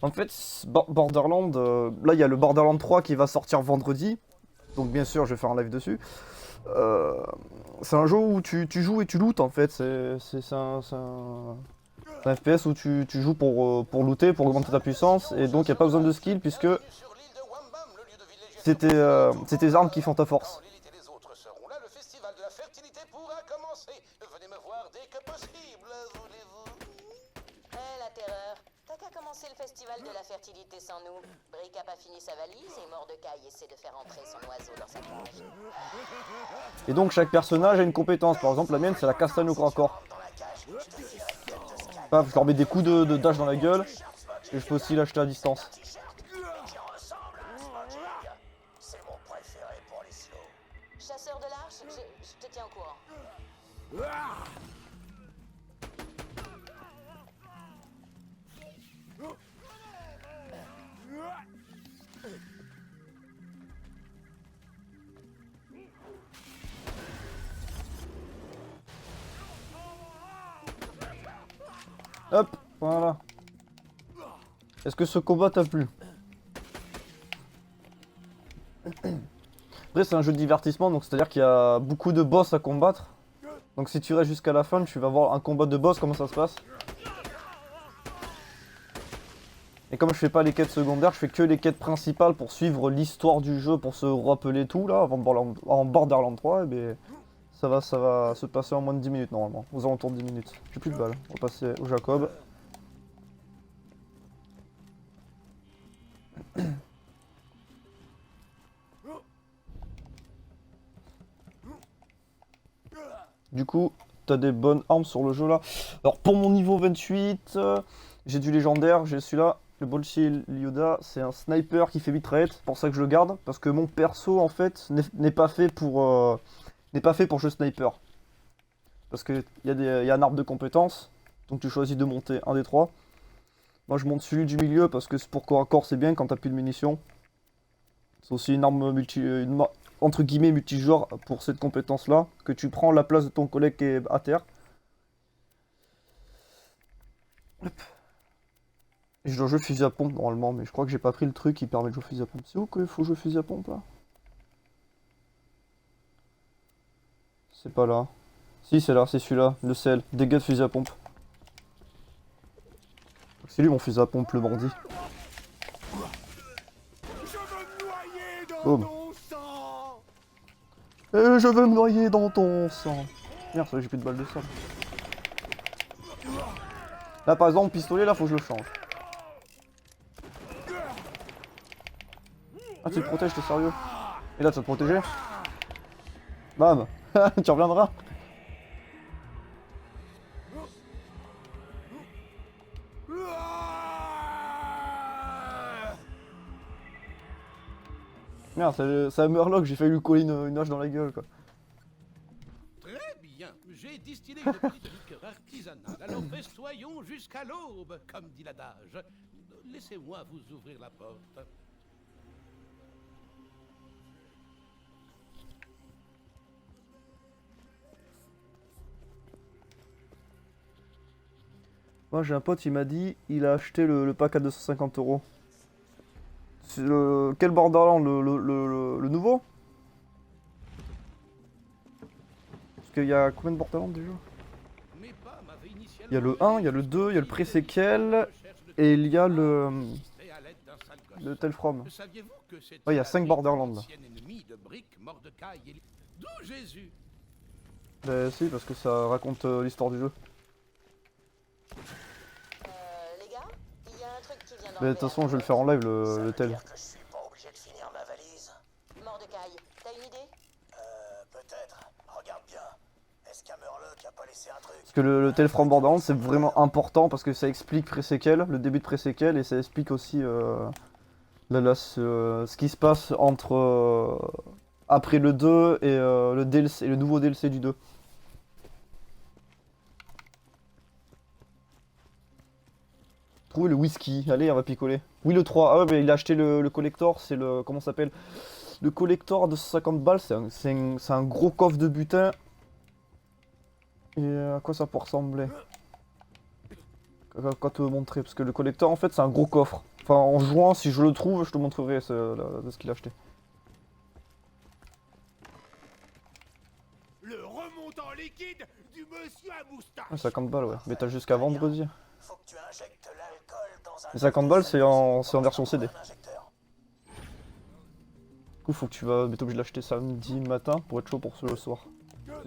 En fait, Borderland, là il y a le Borderland 3 qui va sortir vendredi. Donc bien sûr, je vais faire un live dessus. Euh, c'est un jeu où tu joues et tu lootes en fait. C'est un FPS où tu joues pour looter, pour augmenter ta puissance. Et donc il n'y a pas besoin de skill puisque Bienvenue sur l'île de Wambam, le lieu de villégiature c'est tes armes qui font ta Quand force. Lilith et les autres seront là, le festival de la fertilité pourra commencer. Venez me voir dès que possible, voulez-vous? La terreur. T'as qu'à commencer le festival de la fertilité sans nous. Brick a pas fini sa valise et Mordecai essaie de faire entrer son oiseau dans sa cage. Et donc chaque personnage a une compétence. Par exemple, la mienne c'est la castagne au corps à corps. Paf, je leur mets des coups de dash dans la gueule. Et je peux aussi l'acheter à distance. C'est mon préféré pour les slows. Chasseur de l'arche, je te tiens au courant. Hop, voilà. Est-ce que ce combat t'a plu? Après c'est un jeu de divertissement, donc c'est-à-dire qu'il y a beaucoup de boss à combattre. Donc si tu restes jusqu'à la fin, tu vas voir un combat de boss, comment ça se passe. Et comme je fais pas les quêtes secondaires, je fais que les quêtes principales pour suivre l'histoire du jeu, pour se rappeler tout là, avant en Borderlands 3, et bien ça va se passer en moins de 10 minutes normalement, aux alentours de 10 minutes. J'ai plus de balles, on va passer au Jacob. Du coup, t'as des bonnes armes sur le jeu là. Alors pour mon niveau 28, j'ai du légendaire, j'ai celui-là, le Bolshi Yoda, c'est un sniper qui fait bitrate, c'est pour ça que je le garde, parce que mon perso en fait n'est pas fait n'est pas fait pour jeu sniper. Parce qu'il y a un arbre de compétences, donc tu choisis de monter un des trois. Moi je monte celui du milieu parce que pour corps à corps c'est bien quand t'as plus de munitions. C'est aussi une arme entre guillemets multijoueur pour cette compétence là, que tu prends la place de ton collègue qui est à terre. Et je dois jouer fusil à pompe normalement, mais je crois que j'ai pas pris le truc qui permet de jouer fusil à pompe. C'est où qu'il faut jouer fusil à pompe là? C'est pas là. Si c'est là, c'est celui-là, le sel, dégâts de fusil à pompe. C'est lui mon fusil à pompe, le bandit. Je veux me noyer dans Boum. ton sang. Et je veux me noyer dans ton sang. Merde, ça, j'ai plus de balles de sang. Là par exemple, pistolet là, faut que je le change. Ah, tu te protèges, t'es sérieux? Et là, tu vas te protéger? Bam. Tu reviendras. Merde, c'est un Murloc, j'ai failli lui coller une hache dans la gueule quoi. Très bien, j'ai distillé une petite liqueur artisanale. Alors festoyons jusqu'à l'aube, comme dit l'adage. Laissez-moi vous ouvrir la porte. Moi j'ai un pote, il m'a dit, il a acheté le pack à 250 €. Quel Borderland, le nouveau? Parce qu'il y a combien de Borderlands déjà? Mes pas m'avaient initialement Il y a le 1, il y a le 2, il y a le pré-séquel, recherche de et il y a et à l'aide d'un sale gosse. le Telfrom. Saviez-vous que c'est Ouais, il y a 5 Borderlands là. l'ancien ennemi de Brick, Mordecai et... D'où Jésus? Bah si, parce que ça raconte l'histoire du jeu. Les gars, il y a un truc qui vient Mais de d'enlever toute la façon, je vais le faire en live, le tel. Que je suis pas obligé de finir ma valise. Mordecai, t'as une idée? Peut-être. Regarde bien. Est-ce qu'un Murloc a pas laissé un truc? Parce que le Telfrom Borderlands, c'est vraiment important, parce que ça explique pré-séquel, le début de pré-séquel, et ça explique aussi ce qui se passe entre après le 2 et le DLC, et le nouveau DLC du 2. Trouver le whisky, allez on va picoler. Oui le 3, ah ouais mais il a acheté le collector, c'est le... comment ça s'appelle? Le collector de 50 balles, c'est un gros coffre de butin. Et à quoi ça peut ressembler? Quand te montrer, parce que le collector en fait c'est un gros coffre. Enfin en jouant, si je le trouve, je te montrerai ce qu'il a acheté. Le remontant liquide du monsieur à moustache. Ah, 50 balles ouais, mais t'as jusqu'à vendredi. Faut que tu injectes l'alcool dans un. Les 50 balles c'est en version CD. Un injecteur. Du coup faut que tu vas être obligé de l'acheter samedi matin pour être chaud pour ce le soir.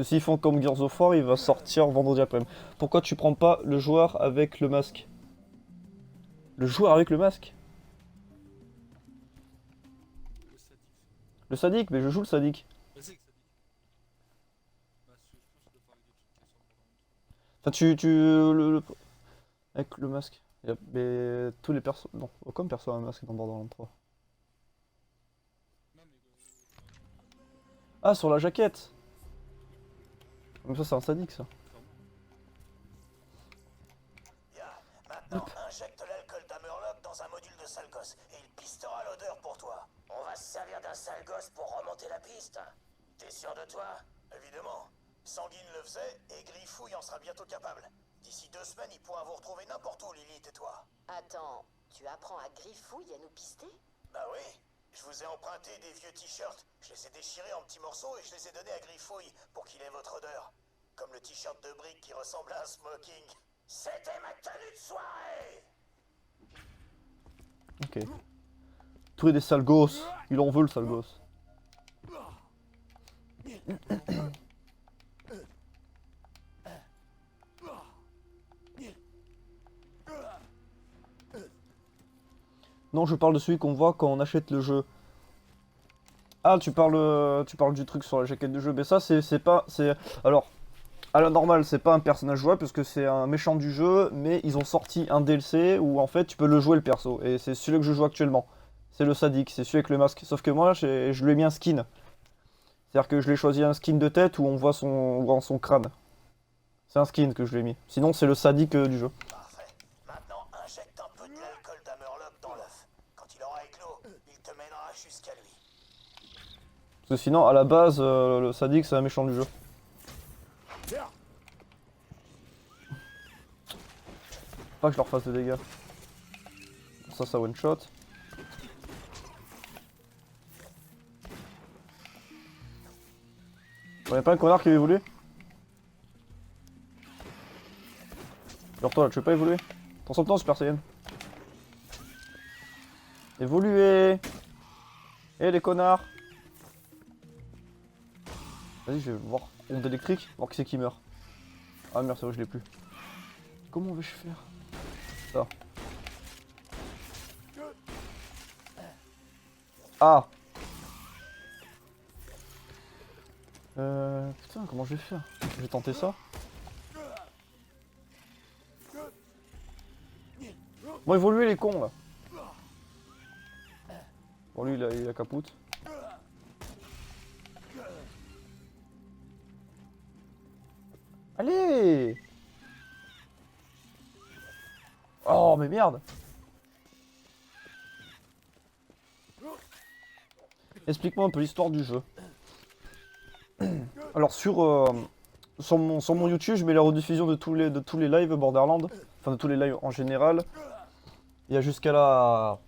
S'ils font comme Gears of War, il va sortir vendredi après-midi. Pourquoi tu prends pas le joueur avec le masque? Le joueur avec le masque? Le sadique, mais je joue le sadique. Enfin avec le masque. Mais tous les persos... Non, aucun perso a un masque dans Borderlands 3. Ah, sur la jaquette! Mais ça c'est un sadique ça. Maintenant, injecte l'alcool d'Hammerlock dans un module de sale gosse et il pistera l'odeur pour toi. On va se servir d'un sale gosse pour remonter la piste. T'es sûr de toi? Évidemment. Sanguine le faisait et Griffouille en sera bientôt capable. D'ici 2 semaines, il pourra vous retrouver n'importe où, Lilith et toi. Attends, tu apprends à Griffouille à nous pister? Bah oui, je vous ai emprunté des vieux t-shirts. Je les ai déchirés en petits morceaux et je les ai donnés à Griffouille pour qu'il ait votre odeur. Comme le t-shirt de Brick qui ressemble à un smoking. C'était ma tenue de soirée! Ok. Trouver des sales gosses. Il en veut le sale gosse. Non, je parle de celui qu'on voit quand on achète le jeu. Ah, tu parles du truc sur la jaquette du jeu. Mais ça, c'est pas... Alors, à la normale, c'est pas un personnage jouable parce que c'est un méchant du jeu, mais ils ont sorti un DLC où en fait tu peux le jouer le perso. Et c'est celui que je joue actuellement. C'est le sadique, c'est celui avec le masque. Sauf que moi, je lui ai mis un skin. C'est-à-dire que je l'ai choisi un skin de tête où on voit son crâne. C'est un skin que je lui ai mis. Sinon, c'est le sadique du jeu. Parfait. Maintenant, injecte un peu de l'alcool d'Hammerlock dans l'œuf. Quand il aura éclos, il te mènera jusqu'à lui. Parce que sinon, à la base, le sadique, c'est un méchant du jeu. Pas que je leur fasse de dégâts. Ça one shot. Bon, y'a pas un connard qui veut évoluer? Alors toi là, tu veux pas évoluer? Prends son temps, Super Saiyan. Évoluer! Eh les connards! Vas-y, je vais voir. Onde électrique, voir qui c'est qui meurt. Ah merde, c'est vrai, je l'ai plus. Comment vais-je faire? Ça. Ah! Putain, comment je vais faire? Je vais tenter ça. Bon, évoluer les cons là. Bon, lui il a capoute. Allez! Oh, mais merde! Explique-moi un peu l'histoire du jeu. Alors sur mon YouTube, je mets la rediffusion de tous les lives Borderlands, enfin de tous les lives en général. Il y a jusqu'à la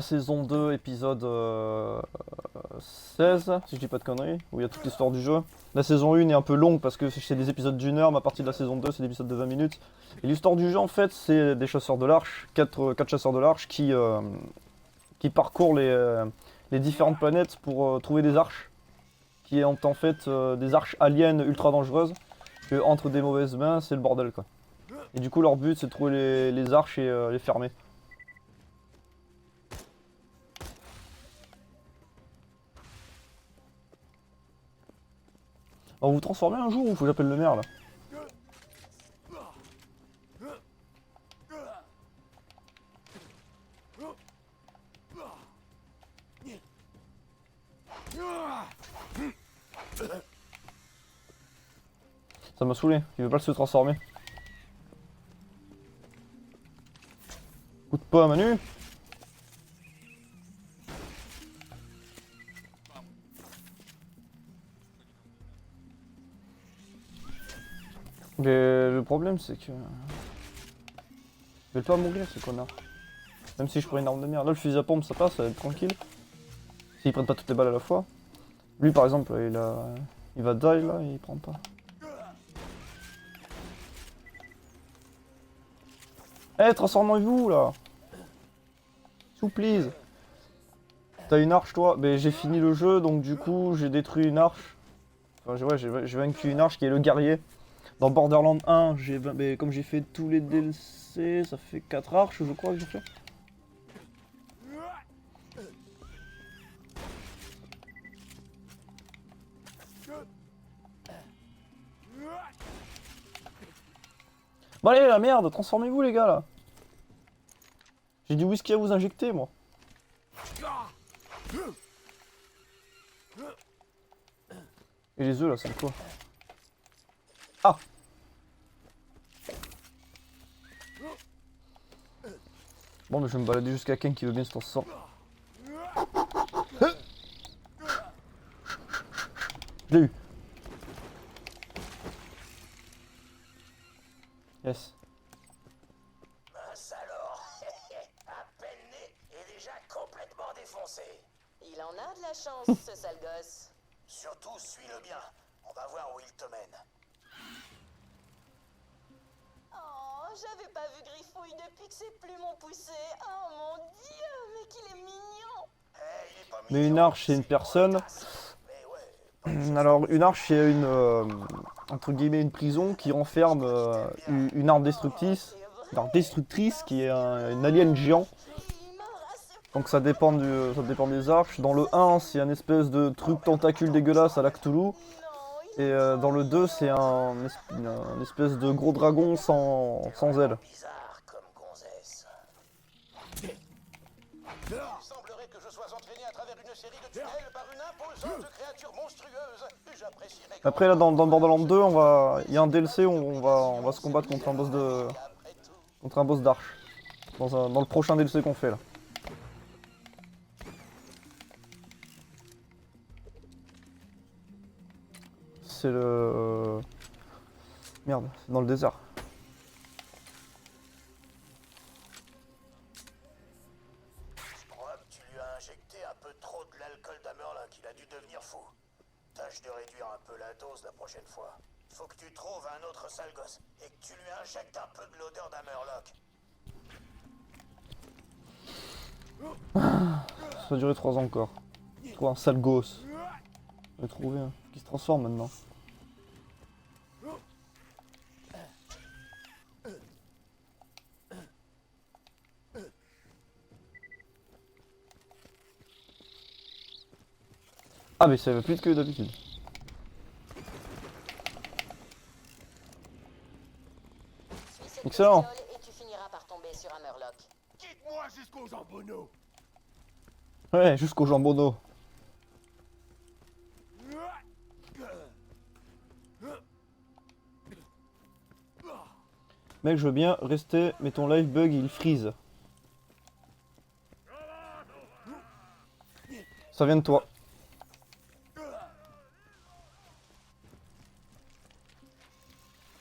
saison 2, épisode 16, si je dis pas de conneries, où il y a toute l'histoire du jeu. La saison 1 est un peu longue parce que c'est des épisodes d'1 heure, mais à partir de la saison 2, c'est des épisodes de 20 minutes. Et l'histoire du jeu, en fait, c'est des chasseurs de l'arche, 4 chasseurs de l'arche qui parcourent les différentes planètes pour trouver des arches. Qui ont en fait des arches aliens ultra dangereuses, que entre des mauvaises mains, c'est le bordel quoi. Et du coup, leur but, c'est de trouver les arches et les fermer. Alors, vous vous transformez un jour ou faut que j'appelle le maire là? Ça m'a saoulé, il veut pas se transformer. Coûte pas Manu. Mais le problème c'est que... vais pas mourir ce connard. Même si je prends une arme de merde. Là le fusil à pompe ça passe, ça va être tranquille. S'ils prennent pas toutes les balles à la fois. Lui par exemple il va die là, il prend pas. Eh, transformez-vous là! S'il vous plaît. T'as une arche toi? Ben j'ai fini le jeu donc du coup j'ai détruit une arche. Enfin ouais, j'ai vaincu une arche qui est le guerrier. Dans Borderlands 1, ben, comme j'ai fait tous les DLC, ça fait 4 arches je crois que j'ai fait. Bon allez la merde, transformez-vous les gars là. J'ai du whisky à vous injecter moi. Et les œufs là, c'est quoi? Ah! Bon mais je vais me balader jusqu'à Ken qui veut bien se transformer. Je l'ai eu. Yes. Mince alors. À peine né et déjà complètement défoncé. Il en a de la chance, ce sale gosse. Surtout, suis-le bien. On va voir où il te mène. Oh, j'avais pas vu Griffouille depuis que ses plumes ont poussé. Oh mon dieu, mais qu'il est mignon. Hey, il est pas Mais une mignon, arche c'est une personne. Mais ouais, Alors une arche c'est une entre guillemets une prison qui renferme une arme destructrice. Une arme destructrice qui est une alien géant. Il m'a rassuré. Donc ça dépend des arches. Dans le 1 c'est un espèce de truc tentacule dégueulasse à la Cthulhu. Non, il Et dans le 2 c'est un espèce de gros dragon sans ailes. bizarre comme gonzesse. Il semblerait que je sois entraîné à travers une série de tunnels par une imposante créature monstrueuse. J'apprécierais que Après là dans Borderlands 2 il y a un DLC où on va se combattre contre un boss d'arche. Dans le prochain DLC qu'on fait là. C'est le... Merde, c'est dans le désert. Je crois que tu lui as injecté un peu trop de l'alcool d'Amerlin qu'il a dû devenir fou. Tâche de réduire un peu la dose la prochaine fois. Faut que tu trouves un autre sale gosse et que tu lui injectes un peu de l'odeur d'Amerlock. Ça va durer 3 ans encore. Trouve un sale gosse. Je vais trouver un qui se transforme maintenant. Ah mais ça va plus vite que d'habitude. Suis cette Excellent. bestiole et tu finiras par tomber sur un murloc. Quitte-moi jusqu'aux jambonneaux. Ouais, jusqu'au jambonneau. Mec, je veux bien rester, mais ton live bug il freeze. Ça vient de toi.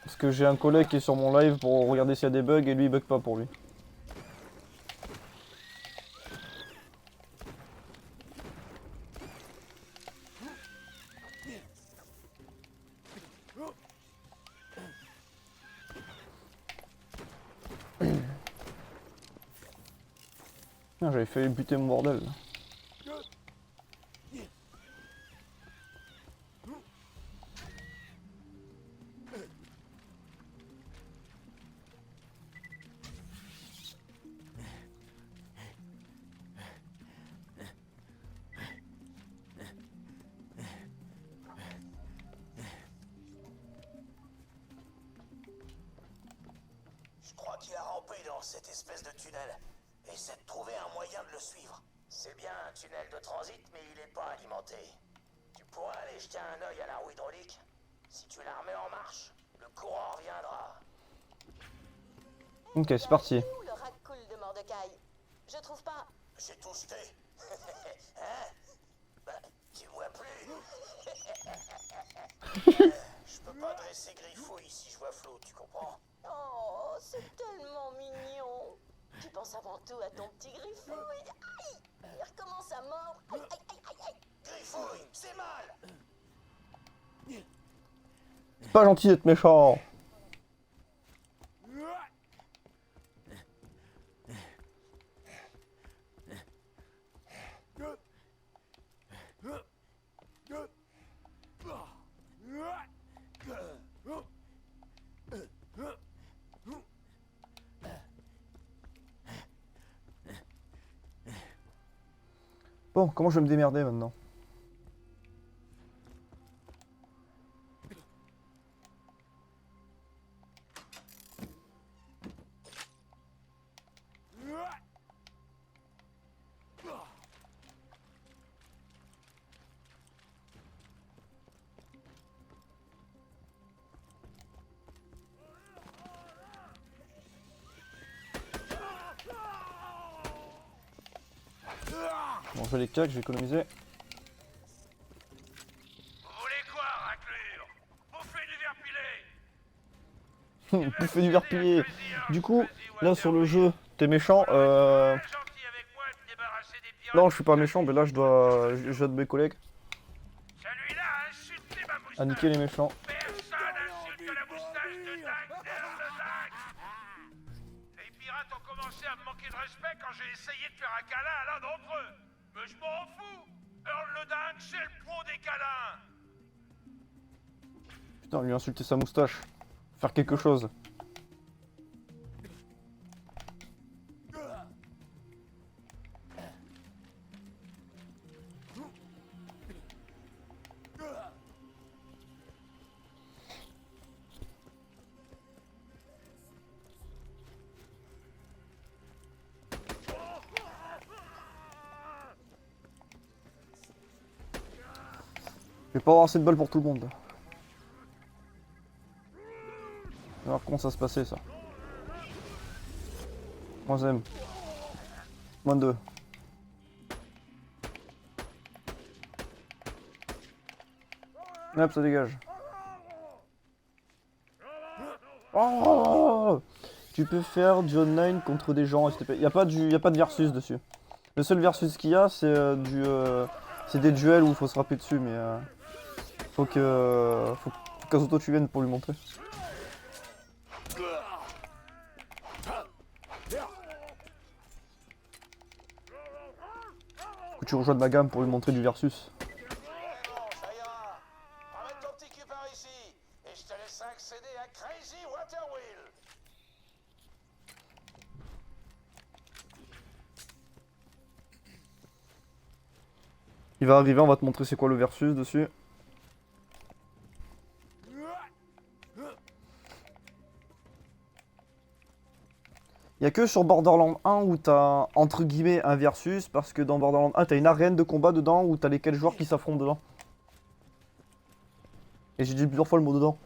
Parce que j'ai un collègue qui est sur mon live pour regarder s'il y a des bugs et lui il bug pas pour lui. Ah, j'avais failli buter mon bordel. Je crois qu'il a rampé dans cette espèce de tunnel. Essaie de trouver un moyen de le suivre. C'est bien un tunnel de transit, mais il n'est pas alimenté. Tu pourrais aller jeter un œil à la roue hydraulique. Si tu la remets en marche, le courant reviendra. Ok, c'est parti. Où le raccoon de Mordecai? Je trouve pas. J'ai tout jeté. Hein? Bah, tu vois plus. Je peux pas dresser Griffouille si je vois flou, tu comprends? Oh, c'est tellement mignon. Tu penses avant tout à ton petit griffouille. Aïe! Il recommence à mordre. Aïe, aïe, aïe, aïe, aïe. Griffouille, c'est mal. Pas gentil d'être méchant. Bon, comment je vais me démerder maintenant? Bon, je vais les cacs, je vais économiser. Vous voulez quoi, raclure? Bouffer du verre pilé. Bouffer du verre plié. Du coup, là sur le jeu, t'es méchant. Gentil avec moi de débarrasser des pirates. Non, je suis pas méchant, mais là je dois de mes collègues Celui-là a insulté ma moustache. à niquer les méchants. Personne n'insulte la moustache de Dagner le Dag. Les pirates ont commencé à me manquer de respect quand j'ai essayé de faire un câlin à l'un d'entre eux. Mais je m'en fous. Earl le Dag, c'est le pro des câlins. Putain, lui insulter sa moustache. Faire quelque chose. Je vais pas avoir assez de balles pour tout le monde. Alors comment ça se passait ça? Troisième. Moins 2. Hop, ça dégage. Oh, tu peux faire du online contre des gens, s'il te plaît. Y a pas de versus dessus. Le seul versus qu'il y a, c'est c'est des duels où il faut se frapper dessus, mais faut qu'Azoto tu viennes pour lui montrer. Que tu rejoignes ma gamme pour lui montrer du versus. Bon, ça ira. Ramène ton petit cul par ici. Et je te laisse accéder à Crazy Waterwheel. Il va arriver, on va te montrer c'est quoi le versus dessus. Il y a que sur Borderlands 1 où t'as entre guillemets un versus, parce que dans Borderlands 1 t'as une arène de combat dedans où t'as les 4 joueurs qui s'affrontent dedans. Et j'ai dit plusieurs fois le mot dedans.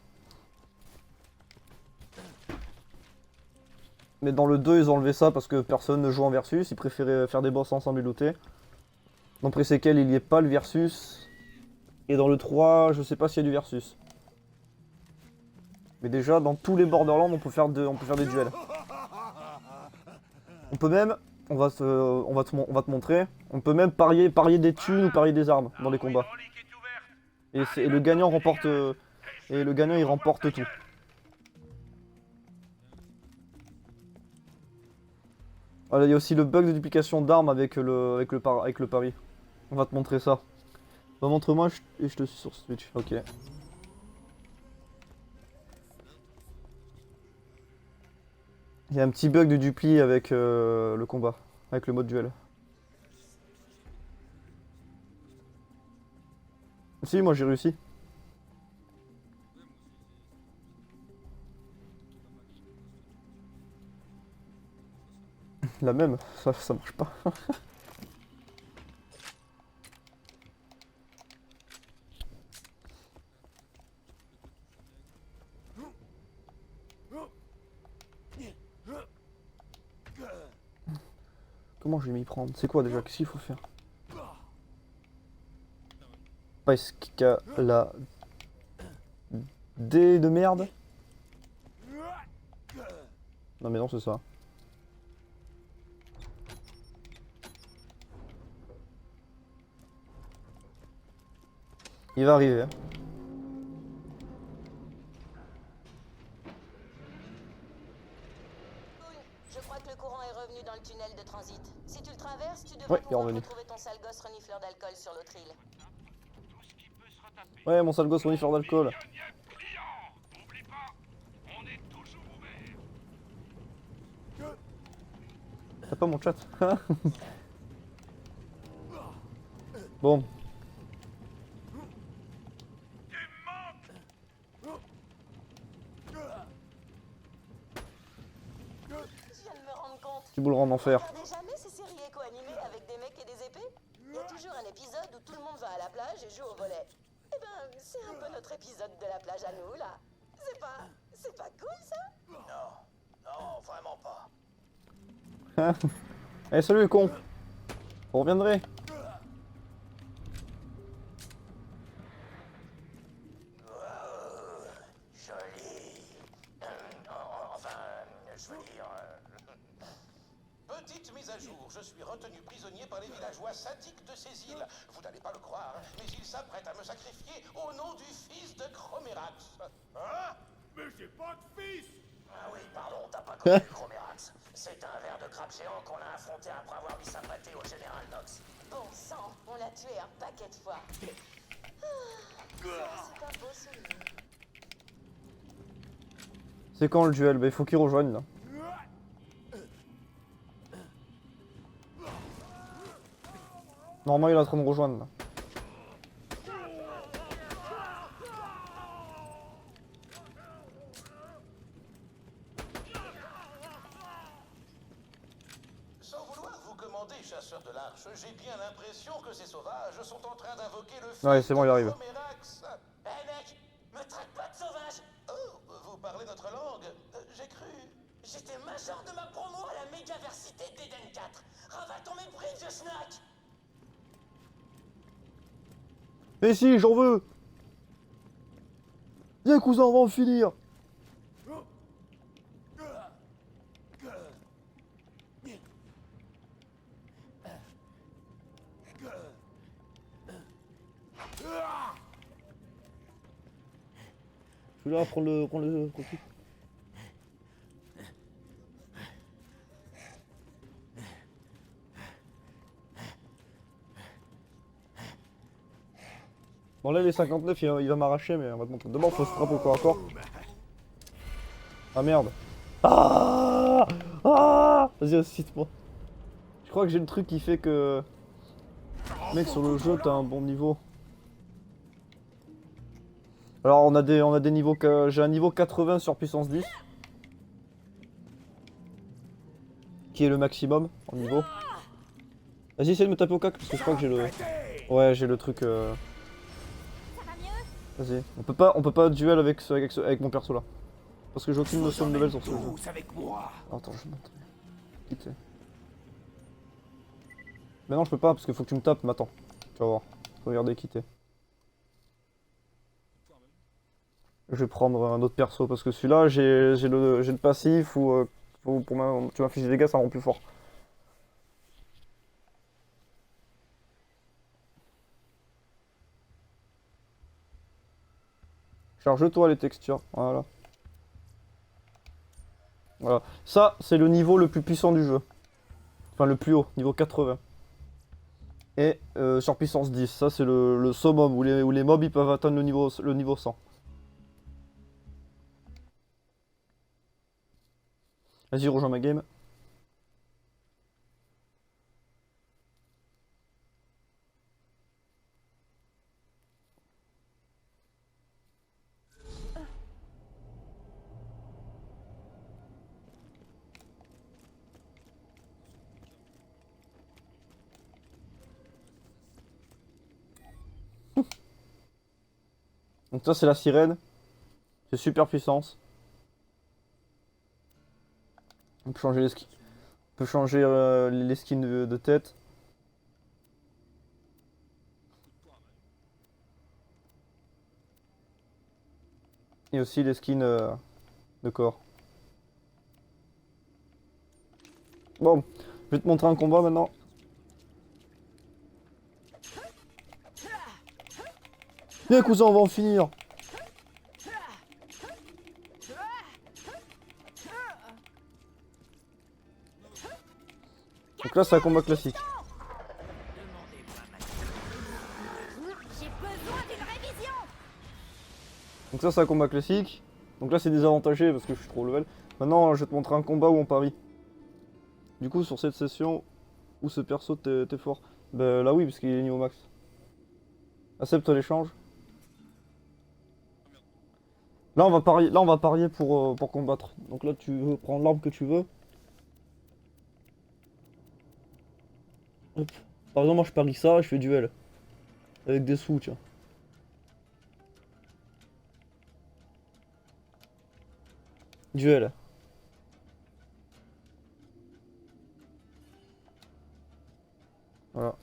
Mais dans le 2 ils ont enlevé ça parce que personne ne joue en versus, ils préféraient faire des boss ensemble et looter. Dans Pre-Sequel il n'y ait pas le versus. Et dans le 3 je sais pas s'il y a du versus. Mais déjà dans tous les Borderlands on peut faire des duels. On peut même, on va te montrer, on peut même parier des thunes ou parier des armes dans les combats. Et le gagnant remporte, il remporte tout. Voilà, il y a aussi le bug de duplication d'armes avec le pari. On va te montrer ça. Bah, montre-moi et je te suis sur Switch. Ok. Il y a un petit bug de dupli avec le combat, avec le mode duel. Si, moi j'ai réussi. La même, ça marche pas. Comment je vais m'y prendre? C'est quoi déjà? Qu'est-ce qu'il faut faire? Pascal la D de merde. Non mais non c'est ça. Il va arriver. Hein. Cool. Je crois que le courant est revenu dans le tunnel de transit. Si tu le traverses, tu devrais Ouais, il est pouvoir revenu. retrouver ton sale gosse renifleur d'alcool sur l'autre île. Ouais, mon sale gosse renifleur d'alcool. N'oublie pas, on est toujours ouvert. T'as pas mon chat. Bon. Je viens de me rendre compte. Tu boules en enfer. Regardez jamais ces séries éco-animées avec des mecs et des épées? Il y a toujours un épisode où tout le monde va à la plage et joue au volet. Eh ben, c'est un peu notre épisode de la plage à nous, là. C'est pas cool, ça? Non, non, vraiment pas. Eh salut les cons. Vous reviendrez. Joli. Enfin, je veux dire... Petite mise à jour, je suis retenu prisonnier par les villageois sadiques de ces îles. Vous n'allez pas le croire, mais ils s'apprêtent à me sacrifier au nom du fils de Chromérax. Hein? Mais j'ai pas de fils! Ah oui, pardon, t'as pas connu Chromérax. C'est un ver de crabe géant qu'on a affronté après avoir mis sa pâtée au général Nox. Bon sang, on l'a tué un paquet de fois. C'est un beau souvenir. C'est quand le duel? Bah il faut qu'il rejoigne là. Normalement il est en train de rejoindre là. Sans vouloir vous commander, chasseur de l'arche, j'ai bien l'impression que ces sauvages sont en train d'invoquer le fils Ouais, c'est bon, il arrive. de Chromérax. Hé mec, me traite pas de sauvage. Oh, vous parlez notre langue? J'ai cru. J'étais major de ma promo à la mégaversité d'Eden 4. Ravale ton mépris, vieux snack. Mais si, j'en veux. Viens cousin, on va en finir. Je suis là, prends le truc. Bon là les 59 il va m'arracher mais on va te montrer. D'abord faut se frapper au corps à corps. Ah merde. Ah, ah, vas-y assiste-moi. Je crois que j'ai le truc qui fait que... Mec sur le jeu t'as un bon niveau. Alors on a des niveaux que... J'ai un niveau 80 sur puissance 10. Qui est le maximum en niveau. Vas-y essaye de me taper au cac parce que je crois que j'ai le... Ouais j'ai le truc... Vas-y, on peut pas duel avec mon perso là. Parce que j'ai aucune notion de level sur ce jeu. Avec moi. Attends, je vais monter. Quitter. Mais non, je peux pas parce qu'il faut que tu me tapes, mais attends. Tu vas voir. Regardez, quitter. Je vais prendre un autre perso parce que celui-là, j'ai le passif ou tu m'affiches des dégâts, ça rend plus fort. Charge-toi les textures, voilà. Voilà. Ça, c'est le niveau le plus puissant du jeu. Enfin, le plus haut, niveau 80. Et sur puissance 10, ça c'est le summum, où les mobs ils peuvent atteindre le niveau 100. Vas-y, rejoins ma game. Donc ça c'est la sirène. C'est super puissance. On peut changer les skins. On peut changer les skins de tête. Et aussi les skins de corps. Bon, je vais te montrer un combat maintenant. Viens cousin, on va en finir. Donc là c'est un combat classique. J'ai besoin d'une révision. Donc ça c'est un combat classique. Donc là c'est désavantagé parce que je suis trop level. Maintenant je vais te montrer un combat où on parie. Du coup sur cette session où ce perso t'es fort. Bah là oui parce qu'il est niveau max. Accepte l'échange. Là on va parier pour combattre. Donc là tu veux prendre l'arme que tu veux. Hop. Par exemple moi je parie ça, je fais duel. Avec des sous tiens. Duel. Voilà.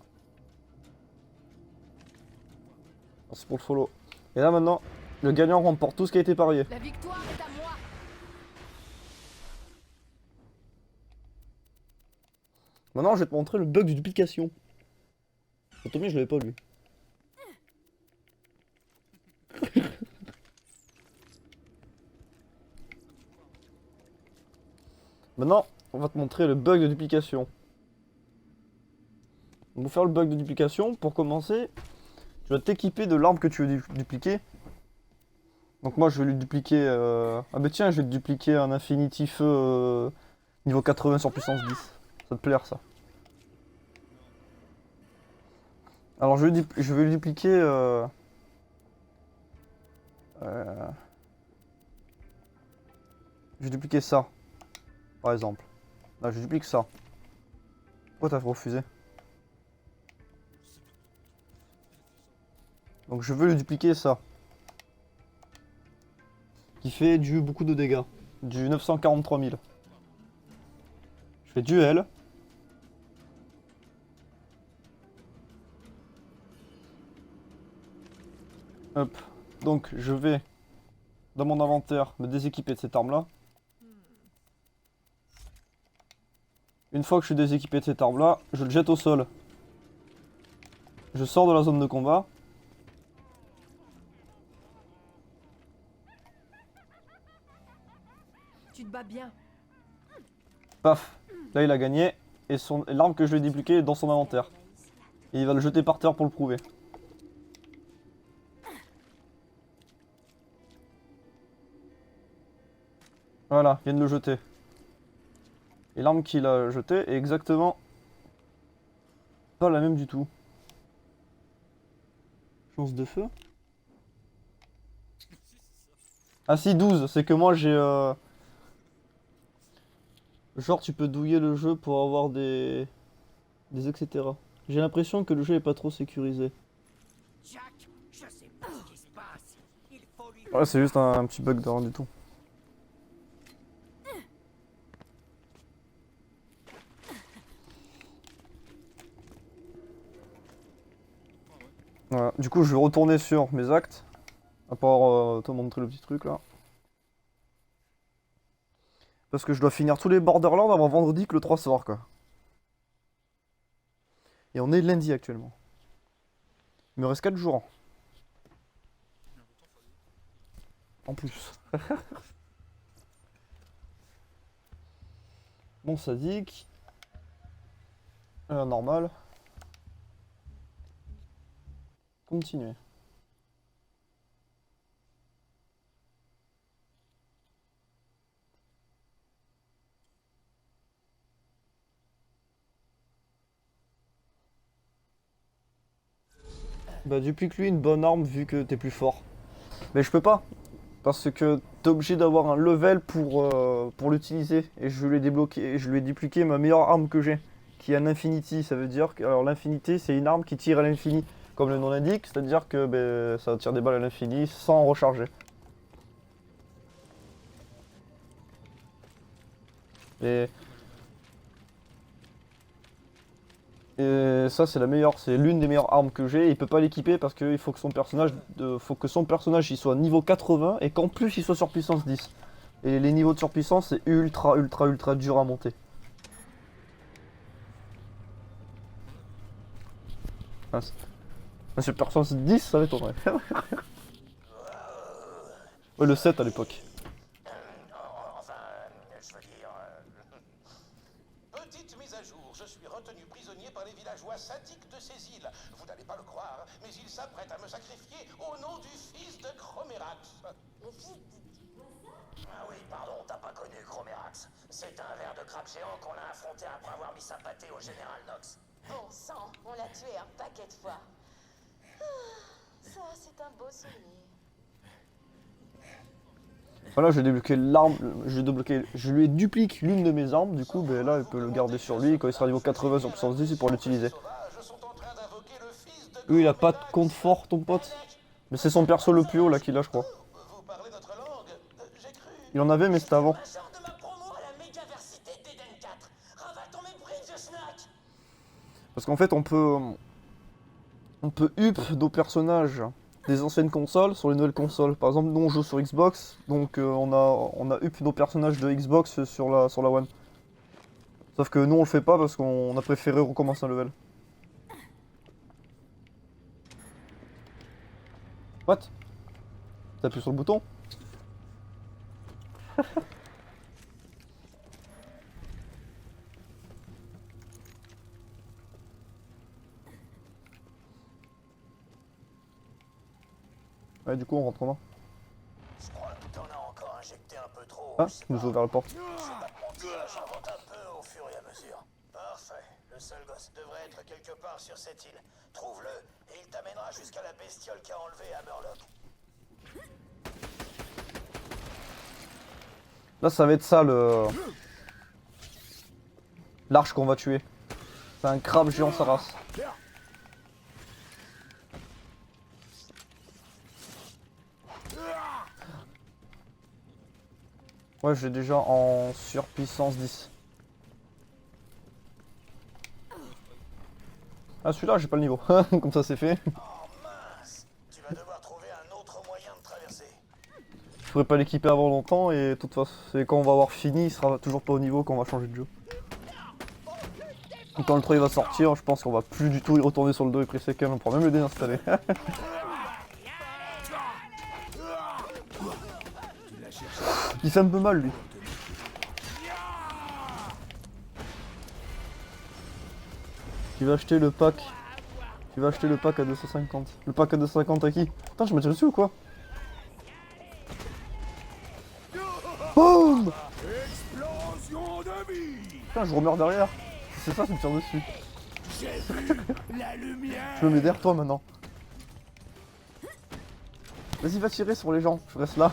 C'est pour le follow. Et là maintenant, le gagnant remporte tout ce qui a été parié. La victoire est à moi. Maintenant je vais te montrer le bug de duplication. Tommy je l'avais pas lui. Maintenant, on va te montrer le bug de duplication. Pour faire le bug de duplication, pour commencer, tu vas t'équiper de l'arme que tu veux dupliquer. Donc moi je vais lui dupliquer... Ah bah tiens, je vais te dupliquer un Infinity Feu niveau 80 sur puissance 10. Ça te plaire ça. Alors je vais lui dupliquer... Je vais dupliquer ça. Par exemple. Là je duplique ça. Pourquoi t'as refusé? Donc je veux lui dupliquer ça. Qui fait beaucoup de dégâts. Du 943 000. Je fais duel. Hop. Donc je vais dans mon inventaire me déséquiper de cette arme là. Une fois que je suis déséquipé de cette arme là, je le jette au sol. Je sors de la zone de combat. Tu te bats bien. Paf. Là il a gagné. Et l'arme que je lui ai dupliquée est dans son inventaire. Et il va le jeter par terre pour le prouver. Voilà, il vient de le jeter. Et l'arme qu'il a jetée est exactement pas la même du tout. Chance de feu. Ah si, 12, c'est que moi j'ai... Genre tu peux douiller le jeu pour avoir des etc. J'ai l'impression que le jeu est pas trop sécurisé. Jack, je sais pas ce qui se passe. Il faut lui... Ouais, c'est juste un petit bug de rien du tout. Voilà. Du coup, je vais retourner sur mes actes. À part te montrer le petit truc là. Parce que je dois finir tous les Borderlands avant vendredi que le 3 sort quoi. Et on est lundi actuellement. Il me reste 4 jours. En plus. Bon sadique. Normal. Continuer. Bah duplique-lui une bonne arme vu que t'es plus fort. Mais je peux pas. Parce que t'es obligé d'avoir un level pour l'utiliser. Et je lui ai débloqué, je lui ai dupliqué ma meilleure arme que j'ai. Qui est un Infinity. Ça veut dire que alors l'infinité c'est une arme qui tire à l'infini. Comme le nom l'indique, c'est-à-dire que ben, ça tire des balles à l'infini sans recharger. Et ça c'est la meilleure, c'est l'une des meilleures armes que j'ai. Il peut pas l'équiper parce qu'il faut que son personnage, il soit niveau 80 et qu'en plus il soit sur puissance 10. Et les niveaux de surpuissance c'est ultra dur à monter. Ah, Sur Persona 10, ça m'étonnerait. Ouais, le 7 à l'époque. Enfin, je veux dire... Petite mise à jour, je suis retenu prisonnier par les villageois sadiques de ces îles. Vous n'allez pas le croire, mais ils s'apprêtent à me sacrifier au nom du fils de Chromérax. Le fils de... Ah oui, pardon, t'as pas connu Chromérax. C'est un ver de crabe géant qu'on a affronté après avoir mis sa pâtée au général Nox. Bon sang, on l'a tué un paquet de fois. Ah, ça, c'est un beau souvenir. Voilà, j'ai débloqué l'arme, je lui ai dupliqué l'une de mes armes, du coup, ben là, il peut le garder sur lui, quand il sera niveau 80 sur puissance 10, il pourra l'utiliser. Sauvages sont en train d'invoquer le fils de Lui, il a pas de compte fort, ton pote. Mais c'est son perso le plus haut, là, qu'il a, je crois. Vous parlez notre langue? J'ai cru. Il en avait, mais c'était avant. Sors de ma promo à la mégaversité d'Eden 4. Ravale ton mépris, vieux snack. Parce qu'en fait, on peut up nos personnages des anciennes consoles sur les nouvelles consoles. Par exemple, nous on joue sur Xbox, donc on a up nos personnages de Xbox sur la One. Sauf que nous on le fait pas parce qu'on a préféré recommencer un level. What? T'appuies sur le bouton? Ouais, du coup on rentre comment? Je crois que t'en as encore injecté un peu trop. Ah, je sais il nous pas. a ouvert la porte. Je vais pas te mentir, j'invente un peu au fur et à mesure. Parfait. Le seul gosse devrait être quelque part sur cette île. Trouve-le et il t'amènera jusqu'à la bestiole qui a enlevé Hammerlock. Là ça va être ça le... l'arche qu'on va tuer. C'est un crabe géant sa race. Ouais, j'ai déjà en surpuissance 10. Ah, celui-là, j'ai pas le niveau. Comme ça, c'est fait. Oh mince. Tu vas devoir trouver un autre moyen de traverser. Je pourrais pas l'équiper avant longtemps et de toute façon, c'est quand on va avoir fini, il sera toujours pas au niveau quand on va changer de jeu. Et quand le 3 il va sortir, je pense qu'on va plus du tout y retourner sur le 2 et Pre-Second, on pourra même le désinstaller. Il fait un peu mal lui. Tu vas acheter le pack. Tu vas acheter le pack à 250. Le pack à 250 à qui? Putain, je me tire dessus ou quoi? Boum! Explosion de vie. Putain, je remeurs derrière. C'est ça, je me tire dessus. J'ai vu la lumière. Je me mets derrière toi maintenant. Vas-y, va tirer sur les gens. Je reste là.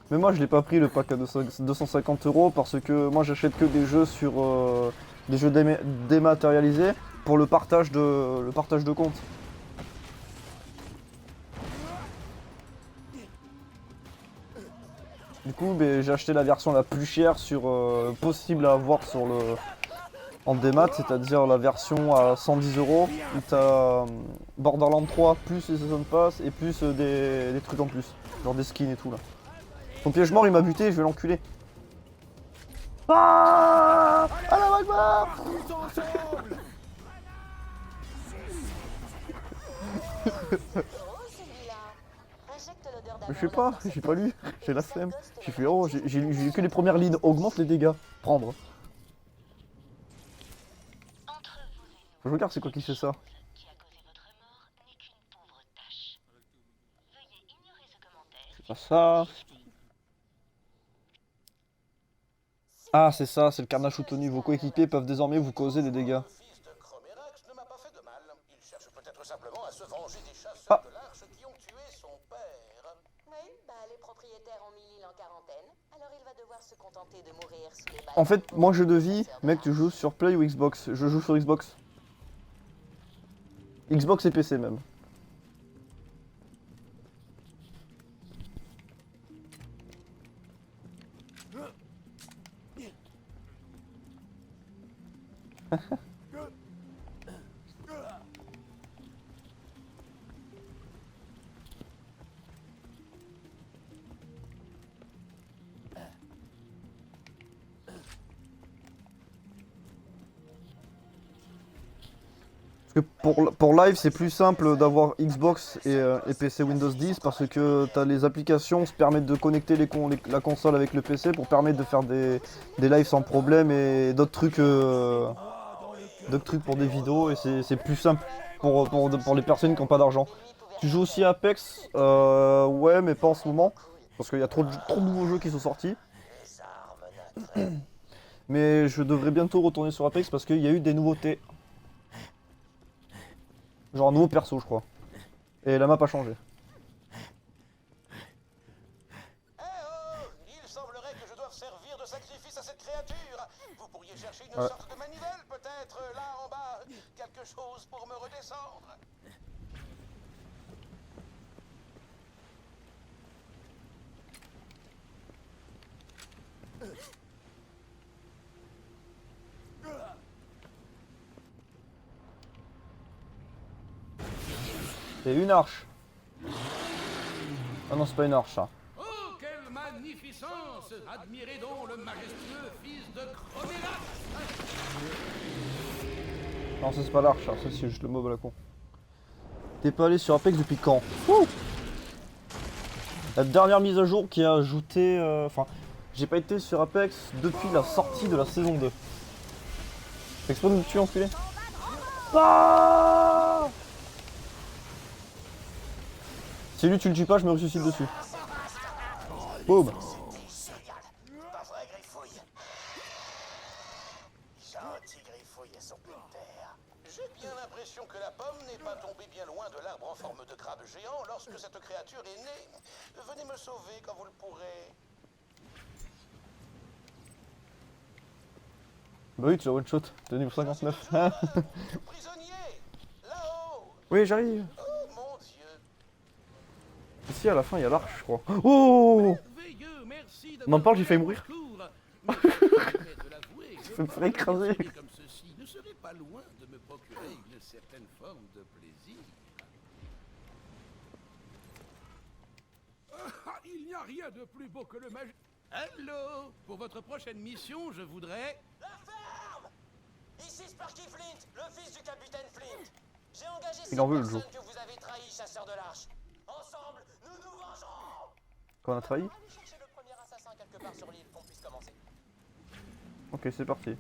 Mais moi je l'ai pas pris le pack à 250 € parce que moi j'achète que des jeux sur des jeux dématérialisés pour le partage de compte. Du coup ben, j'ai acheté la version la plus chère sur possible à avoir sur le en démat, c'est-à-dire la version à 110 € où t'as Borderlands 3 plus les Season Pass et plus des trucs en plus, genre des skins et tout là. Son piège mort il m'a buté, je vais l'enculer. Ah à la Magmar. Oh, celui-là. Injecte l'odeur Je sais pas, j'ai pas lu, j'ai la flemme. J'ai fait oh, j'ai lu que les premières lignes, augmente les dégâts, prendre. Faut que je regarde c'est quoi qui fait ça. C'est pas ça. Ah c'est ça, c'est le carnage soutenu. Vos coéquipiers peuvent désormais vous causer des dégâts. Le fils de Chromérax ne m'a pas fait de mal. Il cherche peut-être simplement à se venger des chasseurs Ah. de l'Arche qui ont tué son père. Oui, bah les propriétaires ont mis l'île en quarantaine. Alors il va devoir se contenter de mourir sous les balles. En fait, moi jeu de vie, mec, tu joues sur Play ou Xbox? Je joue sur Xbox. Xbox et PC même. Que pour live, c'est plus simple d'avoir Xbox et PC Windows 10 parce que t'as les applications se permettent de connecter la console avec le PC pour permettre de faire des lives sans problème et d'autres trucs pour des vidéos et c'est plus simple pour les personnes qui n'ont pas d'argent. Tu joues aussi à Apex ouais, mais pas en ce moment parce qu'il y a trop de nouveaux jeux qui sont sortis. Mais je devrais bientôt retourner sur Apex parce qu'il y a eu des nouveautés. Genre un nouveau perso, je crois. Et la map a changé. Eh oh! Il semblerait que je doive servir de sacrifice à cette créature. Vous pourriez chercher une Ouais. sorte de manivelle, peut-être, là en bas. Quelque chose pour me redescendre. C'est une arche. Ah non, c'est pas une arche, ça. Oh, quelle magnificence! Admirez donc le majestueux fils de Chromélas! Non, ça c'est pas l'arche, ça c'est juste le mob à la con. T'es pas allé sur Apex depuis quand? Ouh, la dernière mise à jour qui a ajouté... Enfin, j'ai pas été sur Apex depuis la sortie de la saison 2. Expo de me tuer, enculé. Ah, si lui tu le tues pas, je me ressuscite dessus. Boum. Pas vrai, Griffouille? Gentil Griffouille et son plein de terre. J'ai bien l'impression que la pomme n'est pas tombée bien loin de l'arbre en forme de crabe géant lorsque cette créature est née. Venez me sauver quand vous le pourrez. Bah oui, tu l'as one shot, t'es niveau 59. Prisonnier! Là-haut! Oui, j'arrive. Oh mon Dieu! Ici à la fin il y a l'arche, je crois. Oh, Merveilleux, merci on en parle, j'ai failli mourir. Mais je me permets de l'avouer, Je me ferais écraser. comme ceci ne serait pas loin de me procurer une certaine forme de plaisir. Ah, il n'y a rien de plus beau que le mag... Allô? Pour votre prochaine mission, je voudrais... La ferme! Ici Sparky Flint, le fils du capitaine Flint. J'ai engagé Il ces en veut, le personnes jeu. que vous avez trahi, chasseurs de l'arche. Ensemble, nous nous vengerons! Qu'on a trahi. Allez chercher le premier assassin quelque part sur l'île, qu'on puisse commencer. Ok, c'est parti. Est-ce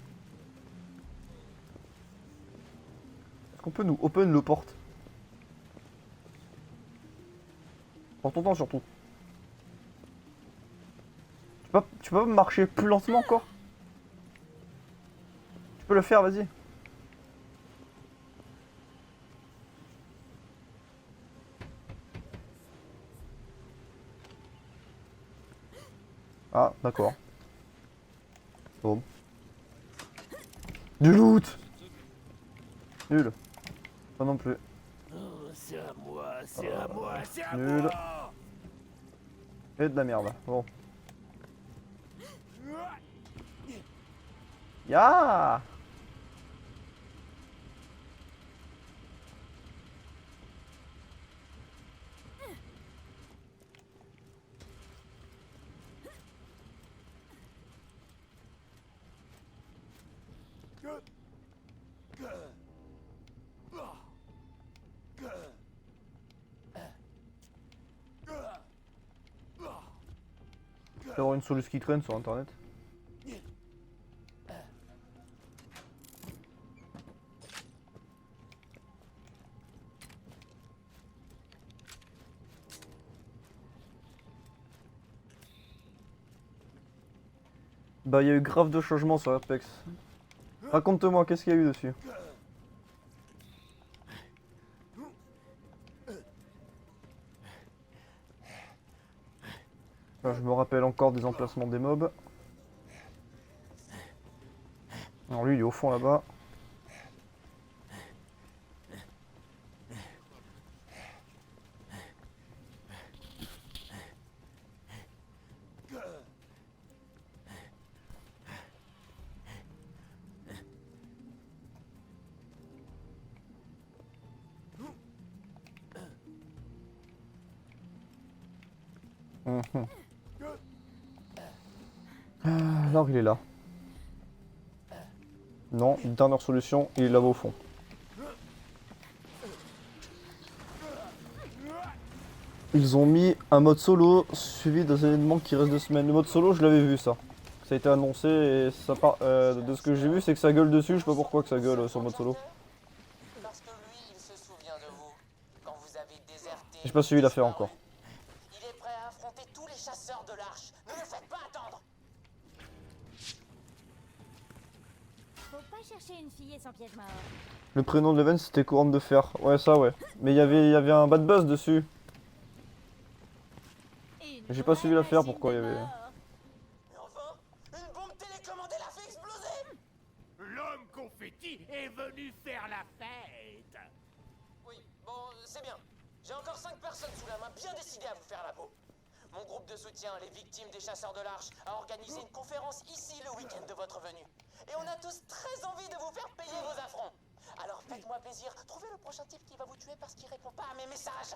qu'on peut nous open le porte? Prends ton temps surtout. Tu peux pas marcher plus lentement encore? Tu peux le faire, vas-y. Ah, d'accord. Bon. Du loot! Nul. Pas non plus. C'est à moi, c'est à moi, c'est à Nul. moi! Et de la merde. Bon. Ya! Il y avoir une solution qui traîne sur internet. Bah il y a eu grave de changements sur Apex. Raconte-moi, qu'est-ce qu'il y a eu dessus? Là, je me rappelle encore des emplacements des mobs. Alors lui il est au fond là-bas. Mhm. Alors il est là. Non, une dernière solution, il est là-bas au fond. Ils ont mis un mode solo suivi des événements qui restent 2 semaines. Le mode solo, je l'avais vu ça. Ça a été annoncé et ça de ce que j'ai vu, c'est que ça gueule dessus. Je sais pas pourquoi que ça gueule sur le mode solo. Parce que lui, il se souvient de vous. Quand vous avez déserté. J'ai pas suivi l'affaire encore. Il est prêt à affronter tous les chasseurs de l'Arche. Ne le faites pas attendre. Faut pas chercher une fillette sans piège mort. Le prénom de l'event c'était Couronne de Fer. Ouais, ça ouais. Mais il y avait un bad buzz dessus. J'ai pas suivi l'affaire, pourquoi il y avait. Mais enfin, une bombe télécommandée l'a fait exploser. L'homme confetti est venu faire la fête. Oui, bon, c'est bien. J'ai encore 5 personnes sous la main bien décidées à vous faire la peau. Mon groupe de soutien, les victimes des chasseurs de l'Arche, a organisé une conférence ici le week-end de votre venue. Et on a tous très envie de vous faire payer vos affronts. Alors faites-moi plaisir, trouvez le prochain type qui va vous tuer parce qu'il répond pas à mes messages.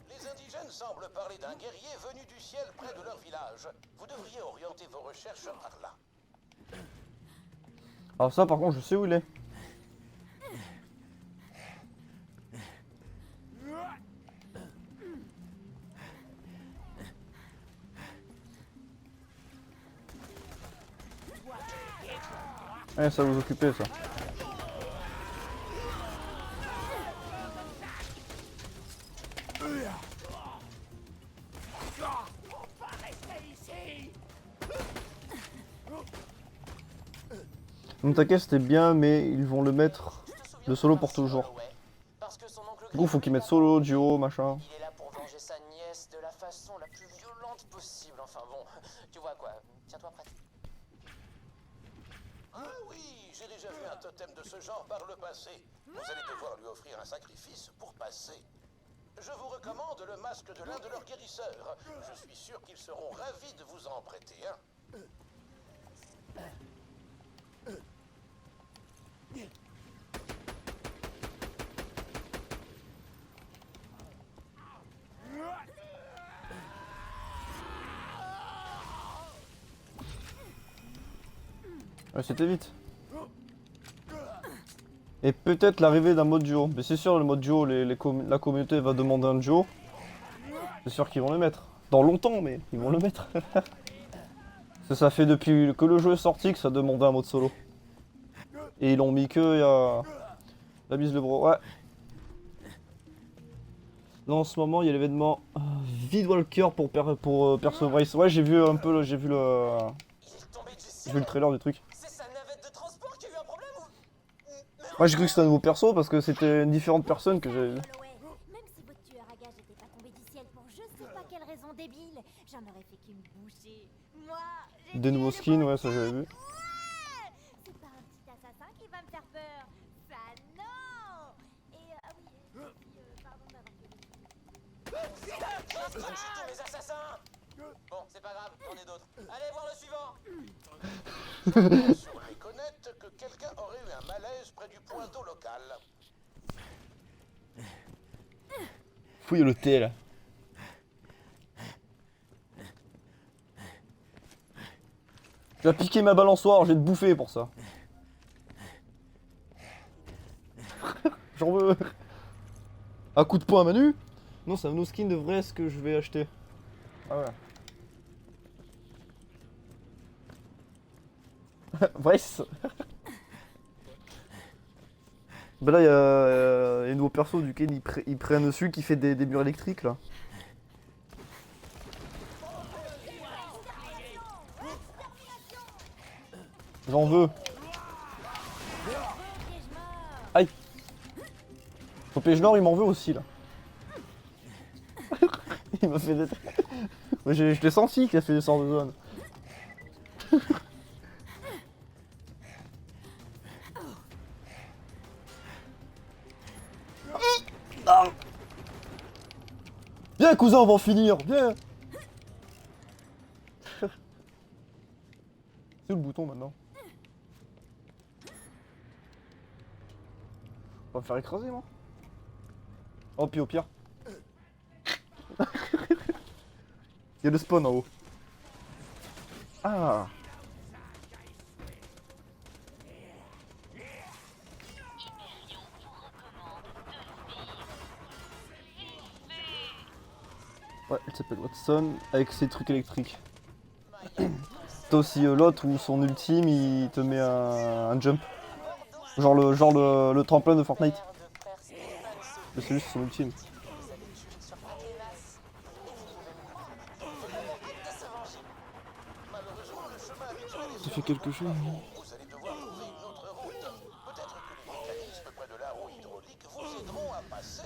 Les indigènes semblent parler d'un guerrier venu du ciel près de leur village. Vous devriez orienter vos recherches par là. Alors ça par contre je sais où il est. Ouais, ça vous occupez ça. Montake c'était bien mais ils vont le mettre le solo pour toujours. Parce que son oncle Du coup faut qu'ils mettent solo, duo, machin. il est là pour venger sa nièce de la façon la plus violente possible. Enfin bon, tu vois quoi, tiens-toi prête. Ah oui, j'ai déjà vu un totem de ce genre par le passé. Vous allez devoir lui offrir un sacrifice pour passer. Je vous recommande le masque de l'un de leurs guérisseurs. Je suis sûr qu'ils seront ravis de vous en prêter un. Ouais, c'était vite. Et peut-être l'arrivée d'un mode duo. Mais c'est sûr, le mode duo, la communauté va demander un duo. C'est sûr qu'ils vont le mettre. Dans longtemps, mais ils vont le mettre. Ça fait depuis que le jeu est sorti que ça demandait un mode solo. Et ils l'ont mis que il y a... La bise le bro, ouais. Là en ce moment il y a l'événement Vidwalker pour Perso Brace. Ouais j'ai vu un peu, j'ai vu le trailer du truc. C'est sa navette de transport qui a eu un problème ou... Moi j'ai cru que c'était un nouveau perso parce que c'était une différente personne que j'avais vu. Holloway, même si votre tueur à gage n'était pas tombé du ciel pour je sais pas quelle raison débile, j'en aurais fait qu'une bouchée. Moi, j'ai Des tué nouveaux le skins, bon ouais ça j'avais vu. Ouais, c'est pas un petit assassin qui va me faire peur. Ça non. Et ah oui, et puis, pardon d'avoir gueulé. J'ai tous mes assassins. Bon, c'est pas grave, j'en ai d'autres. Allez voir le suivant. Sur Econet que quelqu'un aurait eu un malaise près du point d'eau local. Fouille le thé là. Tu vas piquer ma balançoire, je vais te bouffer pour ça. J'en veux. Un coup de poing à Manu. Non, c'est un no skin de vrai ce que je vais acheter. Ah ouais. Brice. Bah là, il y a un nouveau perso duquel ils prennent dessus qui fait des murs électriques là. J'en veux. Aïe. Son piège nord, il m'en veut aussi là. Il m'a fait des... Je l'ai senti qu'il a fait des sorts de zone. Ah. Viens cousin, on va en finir, viens. C'est où le bouton maintenant? On va me faire écraser moi. Oh puis au pire. Il y a le spawn en haut. Ah. Ouais, elle s'appelle Watson, avec ses trucs électriques. T'as aussi l'autre où son ultime il te met un jump. Genre le tremplin de Fortnite. Merde, frère Stéphane, ce Mais c'est juste son ultime. vous avez tué sur Athénas. Et vous pouvez me de se venger. Malheureusement, le chemin habituel est Ça fait quelque chose. Vous allez devoir trouver une autre route. Peut-être que les mécanismes près de la roue hydraulique vous aideront à passer.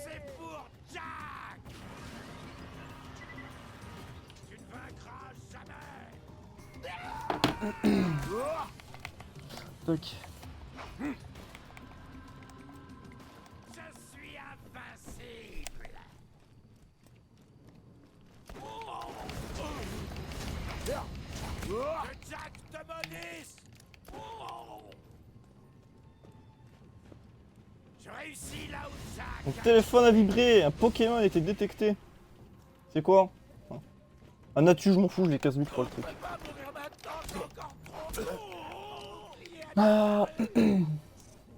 C'est pour Jack. Tu ne vaincras jamais. Tac. Je suis invincible. Que Jack te maudisse. Je réussis là où Jack. Mon téléphone a vibré, un Pokémon a été détecté. C'est quoi? Un Natu, je m'en fous, je l'ai 15 000 fois le truc. Pas mourir maintenant, c'est encore trop tôt. Ah.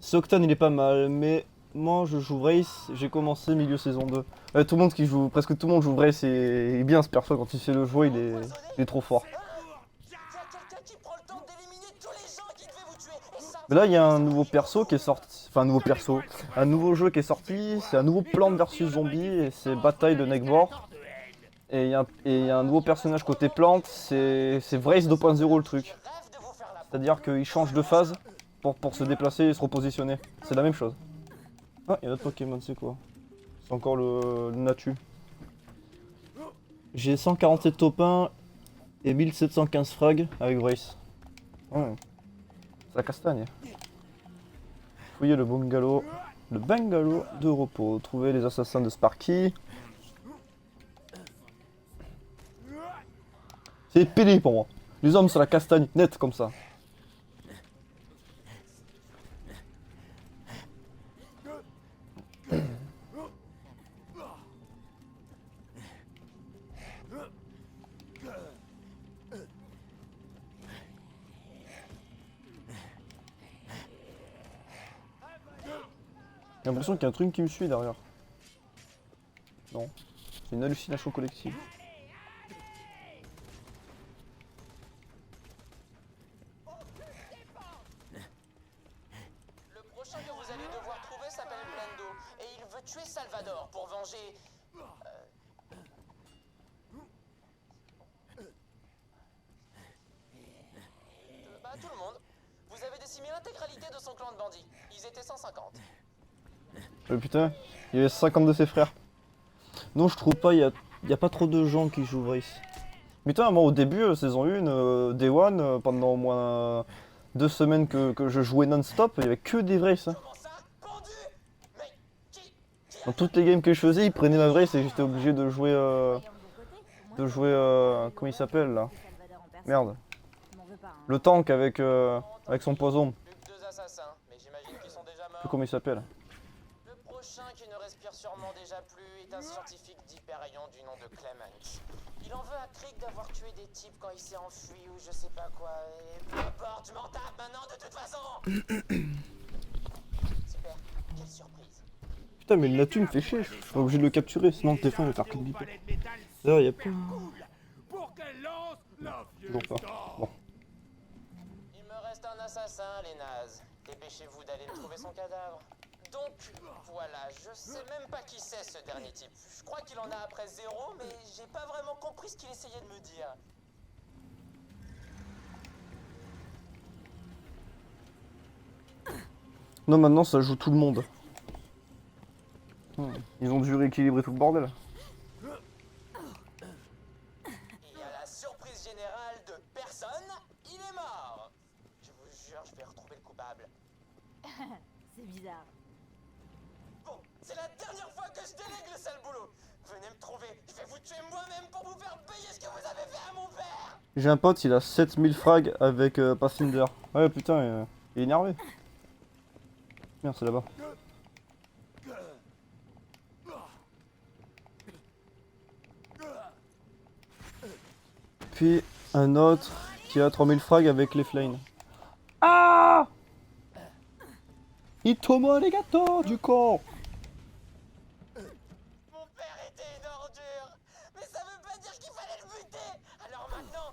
Ce Octane il est pas mal, mais moi je joue Vrace, j'ai commencé milieu saison 2. Tout le monde qui joue, presque tout le monde joue Vrace et bien ce perso quand il fait le jouer il est trop fort. Il y a quelqu'un qui prend le temps d'éliminer tous les gens qui devaient vous tuer. Et ça, Mais là il y a un nouveau perso qui est sorti, enfin un nouveau perso, un nouveau jeu qui est sorti, c'est un nouveau Plante versus Zombie et c'est Bataille de Nekvor. Et il y a un nouveau personnage côté plante, c'est Vrace 2.0 le truc. rêve de vous faire la C'est-à-dire qu'il change de phase pour se déplacer et se repositionner. C'est la même chose. Ah, il y a d'autres Pokémon, c'est quoi? C'est encore le Natu. J'ai 147 topins et 1715 frags avec Vrace. Ouais. C'est la castagne. Fouillez le bungalow de repos. Trouvez les assassins de Sparky. C'est épilé pour moi. Les hommes c'est la castagne, net comme ça. J'ai l'impression qu'il y a un truc qui me suit derrière. Non, c'est une hallucination collective. Le prochain que vous allez devoir trouver s'appelle Blendo et il veut tuer Salvador pour venger. Bah tout le monde. Vous avez décimé l'intégralité de son clan de bandits. Ils étaient 150. Putain, il y avait 50 de ses frères. Non, je trouve pas, il y a pas trop de gens qui jouent Vrace. Mais putain, moi au début, saison 1, Day One, pendant au moins 2 semaines que je jouais non-stop, il y avait que des Vrace. Hein. Comment ça? Pendu? Mais qui Dans toutes les games que je faisais, ils prenaient ma Vrace et j'étais obligé de jouer. Comment il s'appelle là? Merde. Le tank avec son poison. Plus que 2 assassins, mais j'imagine qu'ils sont déjà Je sais plus morts. comment il s'appelle. Le prochain qui ne respire sûrement déjà plus est un scientifique d'hyperion du nom de Clement. Il en veut à Krieg d'avoir tué des types quand il s'est enfui ou je sais pas quoi. Et peu importe, je m'en tape maintenant de toute façon. Super, quelle surprise. Putain, mais le Natu me fait chier, je suis obligé de le capturer, sinon le téléphone va faire que de biper. D'ailleurs, il y a pas. Pour qu'elle lance la Toujours pas. Bon. Il me reste un assassin, les nazes. Dépêchez-vous d'aller trouver son cadavre. Donc, voilà, je sais même pas qui c'est ce dernier type. Je crois qu'il en a après 0, mais j'ai pas vraiment compris ce qu'il essayait de me dire. Non, maintenant ça joue tout le monde. Ils ont dû rééquilibrer tout le bordel. Il y a la surprise générale de personne, il est mort. Je vous jure, je vais retrouver le coupable. C'est bizarre. Bon, c'est la dernière fois que je délègue le sale boulot. Venez me trouver, je vais vous tuer moi-même pour vous faire payer ce que vous avez fait à mon père. J'ai un pote, il a 7000 frags avec Pathfinder. Ouais, putain, il est énervé. Merde, c'est là-bas. Puis un autre qui a 3000 frags avec les Flame. Ah! Itomo arigato du con. Mon père était une ordure. Mais ça veut pas dire qu'il fallait le buter. Alors maintenant,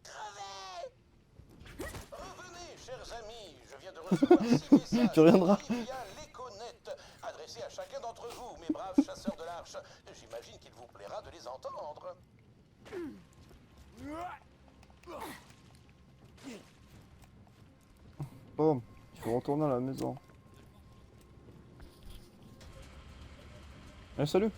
crevez. Revenez, chers amis, je viens de recevoir 6 messages Tu reviendras. via l'Econet, adressés à chacun d'entre vous, mes braves chasseurs de l'Arche. J'imagine qu'il vous plaira de les entendre. Bon, il faut retourner à la maison. Eh, salut.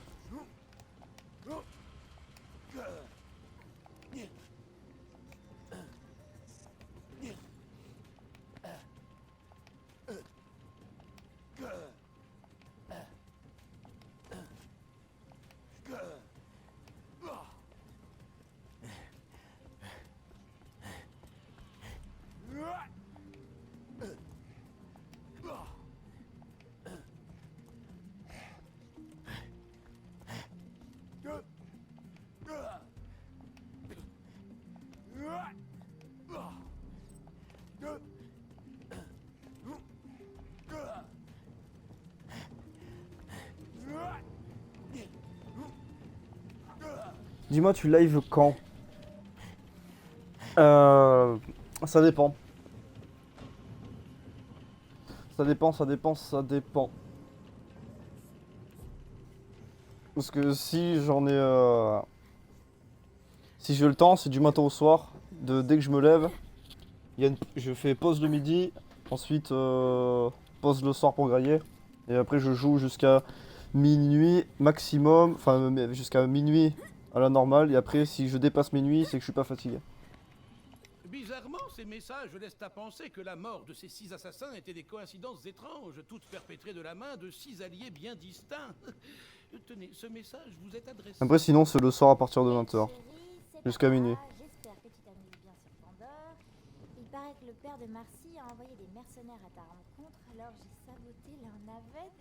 Dis-moi, tu live quand? Ça dépend. Ça dépend. Parce que si j'en ai... Si j'ai le temps, c'est du matin au soir. Dès que je me lève, je fais pause le midi, ensuite pause le soir pour grailler. Et après je joue jusqu'à minuit maximum, enfin jusqu'à minuit à la normale. Et après si je dépasse minuit, c'est que je suis pas fatigué. Bizarrement, ces messages laissent à penser que la mort de ces 6 assassins était des coïncidences étranges, toutes perpétrées de la main de 6 alliés bien distincts. Tenez, ce message vous est adressé. Après sinon c'est le soir à partir de 20h. Jusqu'à minuit. J'espère que tu t'amuses bien sur Pandore. Il paraît que le père de Marcy a envoyé des mercenaires à ta rencontre, alors j'ai saboté leur navette.